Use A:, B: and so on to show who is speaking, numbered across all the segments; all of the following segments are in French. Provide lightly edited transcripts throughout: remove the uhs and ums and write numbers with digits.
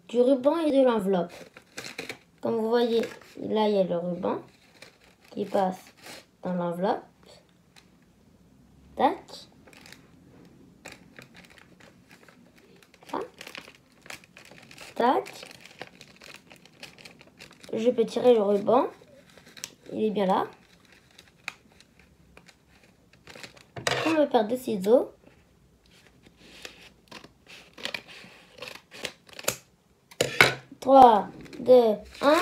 A: du ruban et de l'enveloppe. Comme vous voyez, là il y a le ruban qui passe dans l'enveloppe. Tac. Tac. Je peux tirer le ruban. Il est bien là. On va faire 2 ciseaux. Trois, 2, 1.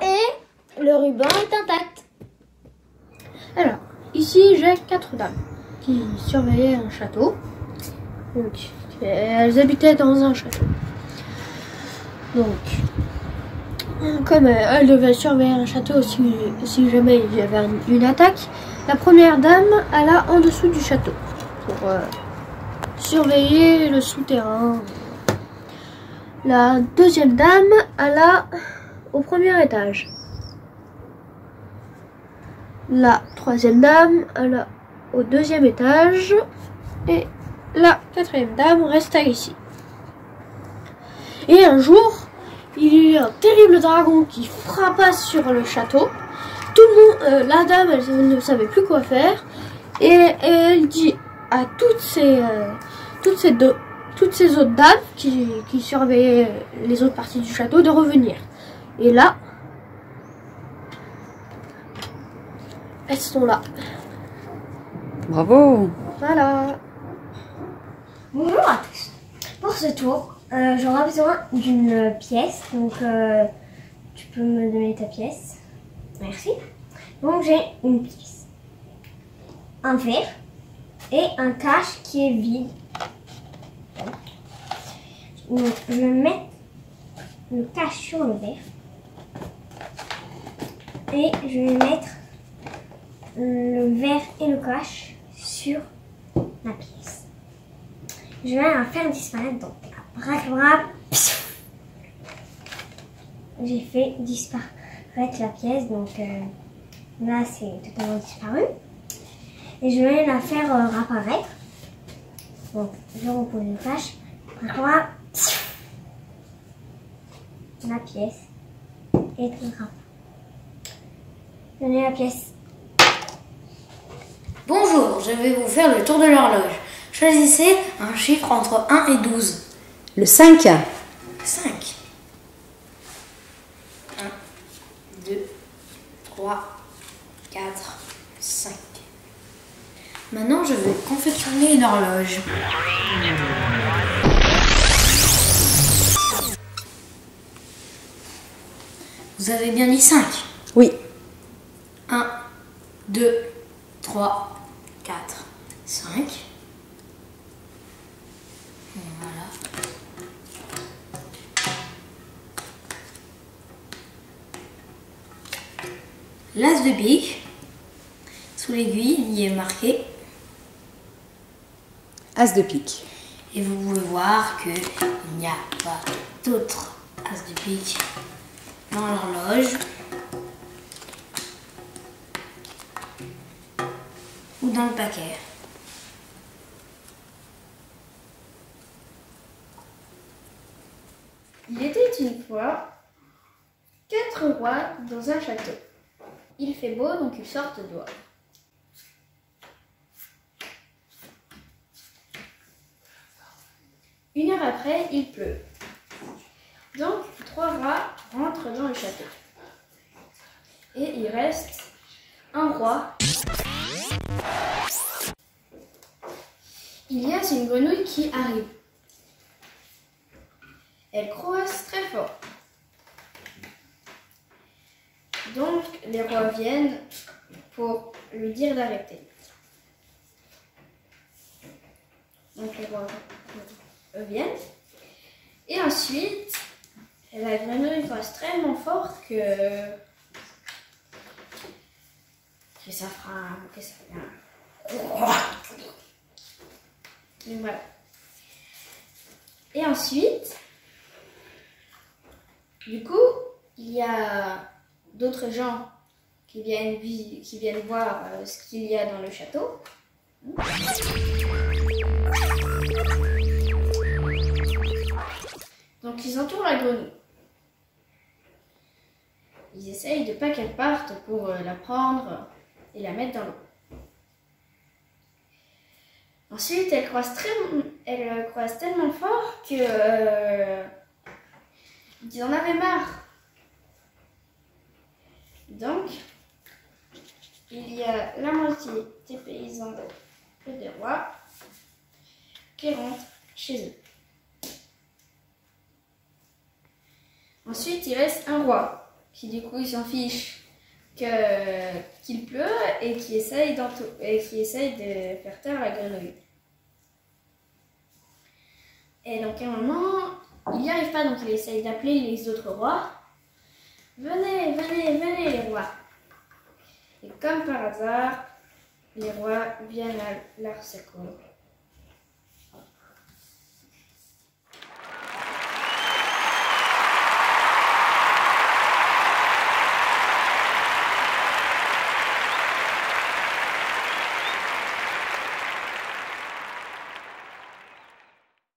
A: Et le ruban est intact.
B: Alors, ici j'ai 4 dames qui surveillaient un château. Donc, elles habitaient dans un château. Donc, comme elles devaient surveiller un château si jamais il y avait une attaque, la première dame alla en dessous du château pour surveiller le souterrain. La deuxième dame alla au premier étage. La troisième dame alla au deuxième étage. Et la quatrième dame resta ici. Et un jour, il y eut un terrible dragon qui frappa sur le château. Tout le monde, la dame, elle ne savait plus quoi faire. Et elle dit à toutes ces autres dames qui surveillaient les autres parties du château de revenir. Et là, elles sont là.
C: Bravo!
B: Voilà.
D: Bonjour à tous. Pour ce tour, j'aurai besoin d'une pièce. Donc, tu peux me donner ta pièce. Merci. Donc, j'ai une pièce, un verre et un cache qui est vide. Donc, je vais mettre le cache sur le verre et je vais mettre le verre et le cache sur la pièce. Je vais la faire disparaître. Donc, j'ai fait disparaître la pièce. Donc, là, c'est totalement disparu. Et je vais la faire réapparaître. Donc, je repose le cache. La pièce est réapparaître. Donnez la pièce.
A: Bonjour, je vais vous faire le tour de l'horloge. Choisissez un chiffre entre 1 et 12.
C: Le 5.
A: 5. 1, 2, 3, 4, 5. Maintenant, je vais confectionner une horloge. Vous avez bien dit 5.
C: Oui.
A: 1, 2, 3, 4, 5. Voilà. L'as de pique. Sous l'aiguille, il est marqué
C: As de pique.
A: et vous pouvez voir qu'il n'y a pas d'autre as de pique dans l'horloge ou dans le paquet.
B: Il était une fois 4 rois dans un château. Il fait beau, donc ils sortent dehors. Une heure après, il pleut. Donc, 3 rois rentrent dans le château. Et il reste un roi. Il y a une grenouille qui arrive. Elle croasse très fort. Donc, les rois viennent pour lui dire d'arrêter. Donc, les rois viennent. Et ensuite, la grenouille croasse tellement fort que ça fera... Donc, voilà. Et ensuite, du coup, il y a d'autres gens qui viennent voir ce qu'il y a dans le château. Donc ils entourent la grenouille. Ils essayent de pas qu'elle parte pour la prendre et la mettre dans l'eau. Ensuite, elle croise tellement fort que ils en avaient marre. Donc, il y a la moitié des paysans et des rois qui rentrent chez eux. Ensuite, il reste un roi qui du coup il s'en fiche qu'il pleut et qui essaye de faire taire la grenouille. Et donc à un moment, il n'y arrive pas, donc il essaye d'appeler les autres rois. Venez, venez, venez les rois. Et comme par hasard, les rois viennent à leur secours.